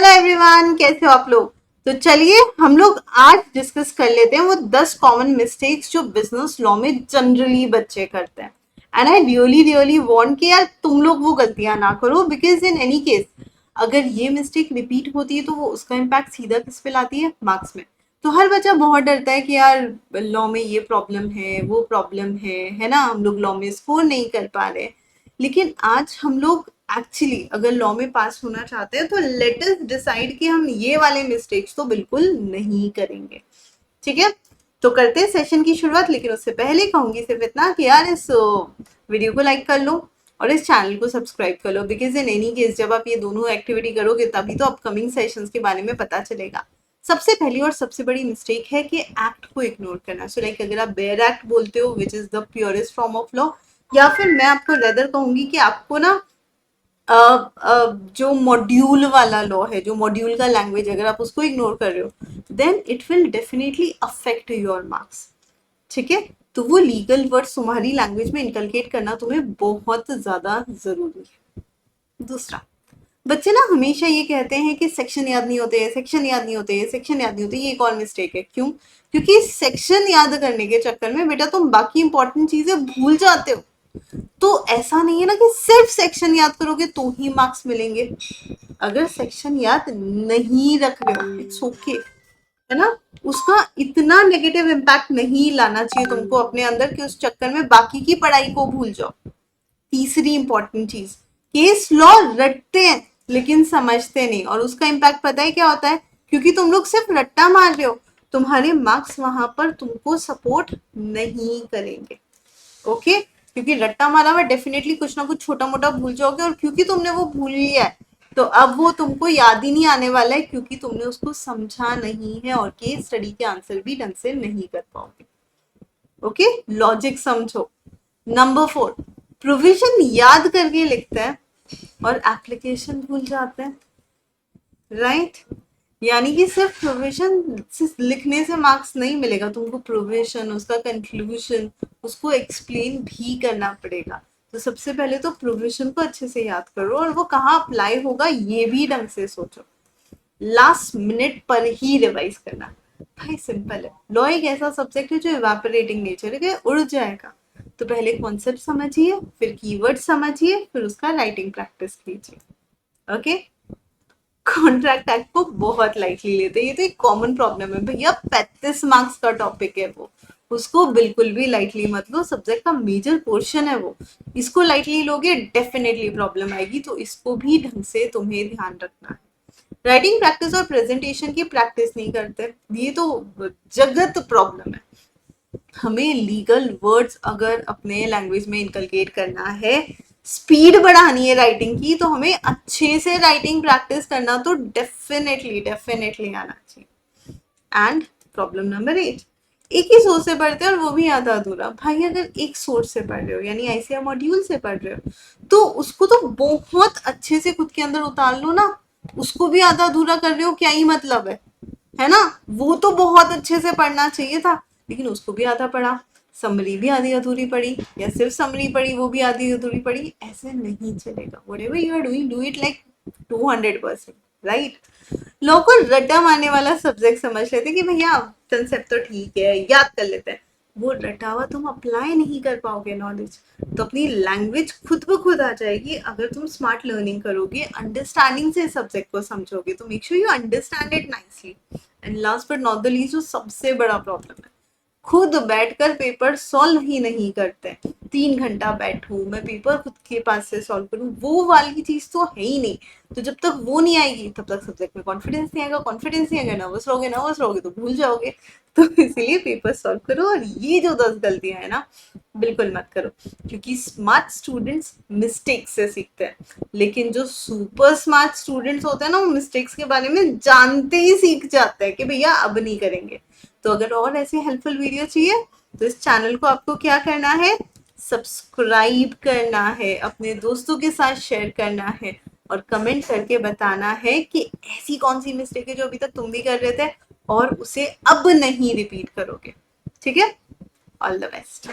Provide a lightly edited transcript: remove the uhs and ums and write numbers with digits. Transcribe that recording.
Hello everyone, कैसे हो आप लोग। तो चलिए हम लोग आज डिस्कस कर लेते हैं वो 10 कॉमन मिस्टेक्स जो बिजनेस लॉ में जनरली बच्चे करते हैं। And I really really want कि यार तुम लोग वो गलतियां ना करो, बिकॉज इन एनी केस अगर ये मिस्टेक रिपीट होती है तो वो उसका इम्पैक्ट सीधा किस पे लाती है, मार्क्स में। तो हर बच्चा बहुत डरता है कि यार लॉ में ये प्रॉब्लम है, वो प्रॉब्लम है ना, हम लोग लॉ में स्कोर नहीं कर पा रहे। लेकिन आज हम लोग एक्चुअली अगर लॉ में पास होना चाहते हैं तो लेट अस डिसाइड कि हम ये वाले मिस्टेक्स तो बिल्कुल नहीं करेंगे। ठीक है, तो करते हैं सेशन की शुरुआत। लेकिन उससे पहले कहूंगी सिर्फ इतना कि यार इस वीडियो को लाइक कर लो और इस चैनल को सब्सक्राइब कर लो, बिकॉज इन एनी केस जब आप ये दोनों एक्टिविटी करोगे तभी तो अपकमिंग सेशंस के बारे में पता चलेगा। सबसे पहली और सबसे बड़ी मिस्टेक है कि एक्ट को इग्नोर करना। सो लाइक अगर आप बेयर एक्ट बोलते हो which is the purest form of law, या फिर मैं आपको रेदर कहूंगी कि आपको ना जो मॉड्यूल वाला लॉ है, जो मॉड्यूल का लैंग्वेज, अगर आप उसको इग्नोर कर रहे हो then it will definitely affect your marks. ठीक है, तो वो लीगल वर्ड्स तुम्हारी लैंग्वेज में इनकलकेट करना तुम्हें बहुत ज्यादा जरूरी है। दूसरा, बच्चे ना हमेशा ये कहते हैं कि सेक्शन याद नहीं होते, सेक्शन याद नहीं होते, सेक्शन याद नहीं होते। ये एक और मिस्टेक है। क्यों? क्योंकि सेक्शन याद करने के चक्कर में बेटा तुम बाकी इंपॉर्टेंट चीजें भूल जाते हो। तो ऐसा नहीं है ना कि सिर्फ सेक्शन याद करोगे तो ही मार्क्स मिलेंगे। अगर सेक्शन याद नहीं रख रहे हो इट्स ओके, है ना, उसका इतना नेगेटिव इम्पैक्ट नहीं लाना चाहिए तुमको अपने अंदर कि उस चक्कर में बाकी की पढ़ाई को भूल जाओ। तीसरी इंपॉर्टेंट चीज, केस लॉ रटते हैं लेकिन समझते नहीं, और उसका इम्पैक्ट पता है क्या होता है? क्योंकि तुम लोग सिर्फ रट्टा मार रहे हो, तुम्हारे मार्क्स वहां पर तुमको सपोर्ट नहीं करेंगे। ओके, क्योंकि रट्टा मारा हुआ डेफिनेटली कुछ ना कुछ छोटा मोटा भूल जाओगे, और क्योंकि तुमने वो भूल लिया है तो अब वो तुमको याद ही नहीं आने वाला है, क्योंकि तुमने उसको समझा नहीं है और केस स्टडी के आंसर भी ढंग से नहीं कर पाओगे। ओके, लॉजिक समझो। नंबर 4, प्रोविजन याद करके लिखते हैं और एप्लीकेशन भूल जाते हैं। राइट, यानी कि सिर्फ प्रोविजन लिखने से मार्क्स नहीं मिलेगा, तुमको प्रोविजन, उसका कंक्लूजन, उसको एक्सप्लेन भी करना पड़ेगा। तो सबसे पहले तो प्रोविजन को अच्छे से याद करो और वो कहाँ अप्लाई होगा ये भी ढंग से सोचो। लास्ट मिनट पर ही रिवाइज करना। भाई सिंपल है, लॉ एक ऐसा सब्जेक्ट है जो इवेपोरेटिंग नेचर है, उड़ जाएगा। तो पहले कॉन्सेप्ट समझिए, फिर कीवर्ड समझिए, फिर उसका राइटिंग प्रैक्टिस कीजिए। ओके, कॉन्ट्रैक्ट एक्ट को बहुत लाइटली लेते हैं, ये तो एक कॉमन प्रॉब्लम है भैया। 35 मार्क्स का टॉपिक है वो, उसको बिल्कुल भी लाइटली मत लो, सब्जेक्ट का मेजर पोर्शन है वो। इसको लाइटली लोगे डेफिनेटली प्रॉब्लम आएगी, तो इसको भी ढंग से तुम्हें ध्यान रखना है। राइटिंग प्रैक्टिस और प्रेजेंटेशन की प्रैक्टिस नहीं करते, ये तो जगत प्रॉब्लम है। हमें लीगल वर्ड्स अगर अपने लैंग्वेज में इनकलकेट करना है, स्पीड बढ़ानी है राइटिंग की, तो हमें अच्छे से राइटिंग प्रैक्टिस करना तो डेफिनेटली डेफिनेटली आना चाहिए। एंड प्रॉब्लम नंबर 8, एक ही सोर्स से पढ़ते हैं और वो भी आधा अधूरा। भाई अगर एक सोर्स से पढ़ रहे हो यानी आईसीआर मॉड्यूल से पढ़ रहे हो तो उसको तो बहुत अच्छे से खुद के अंदर उतार लो ना। उसको भी आधा अधूरा कर रहे हो, क्या ही मतलब है ना। वो तो बहुत अच्छे से पढ़ना चाहिए था, लेकिन उसको भी आधा पढ़ा, समरी भी आधी अधूरी पड़ी, या सिर्फ समरी पड़ी वो भी आधी अधूरी पड़ी। ऐसे नहीं चलेगा। Whatever you are doing do it like 200%, right. लोगों को रट्टा मारने वाला सब्जेक्ट समझ लेते कि भैया कंसेप्ट तो ठीक है, याद कर लेते हैं। वो रटा हुआ तुम अप्लाई नहीं कर पाओगे नॉलेज। तो अपनी लैंग्वेज खुद ब खुद आ जाएगी अगर तुम स्मार्ट लर्निंग करोगे, अंडरस्टैंडिंग से सब्जेक्ट को समझोगे। तो make sure you understand it nicely. And last but not the least, जो सबसे बड़ा प्रॉब्लम है, खुद बैठकर पेपर सॉल्व ही नहीं करते। 3 घंटा बैठूं मैं पेपर खुद के पास से सॉल्व करूं, वो वाली चीज तो है ही नहीं। तो जब तक वो नहीं आएगी तब तक सब्जेक्ट में कॉन्फिडेंस नहीं आएगा, कॉन्फिडेंस नहीं आएगा, नर्वस रहोगे तो भूल जाओगे। तो इसीलिए पेपर सॉल्व करो, और ये जो 10 गलतियां है ना बिल्कुल मत करो, क्योंकि स्मार्ट स्टूडेंट्स मिस्टेक से सीखते हैं, लेकिन जो सुपर स्मार्ट स्टूडेंट्स होते हैं ना वो मिस्टेक्स के बारे में जानते ही सीख जाते हैं कि भैया अब नहीं करेंगे। तो अगर और ऐसे हेल्पफुल वीडियो चाहिए तो इस चैनल को आपको क्या करना है, सब्सक्राइब करना है, अपने दोस्तों के साथ शेयर करना है, और कमेंट करके बताना है कि ऐसी कौन सी मिस्टेक है जो अभी तक तुम भी कर रहे थे और उसे अब नहीं रिपीट करोगे। ठीक है, ऑल द बेस्ट।